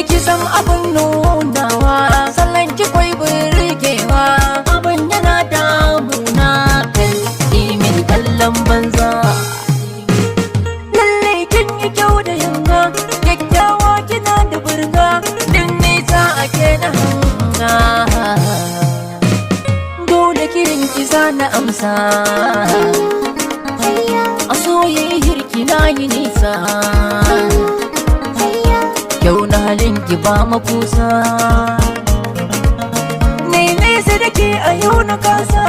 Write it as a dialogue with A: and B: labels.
A: Kisan abin nunawa salon ki kwai burgewa abin yana damuna kai min kallon banza lalle kin yi kyau da yanga kyakkyawa kina da burga din nisa ake na hanga dole kirin ki na amsa a soyayyar ki na yi nisa yau na halin ki ba makusa ne nesa da ke a yau na kasa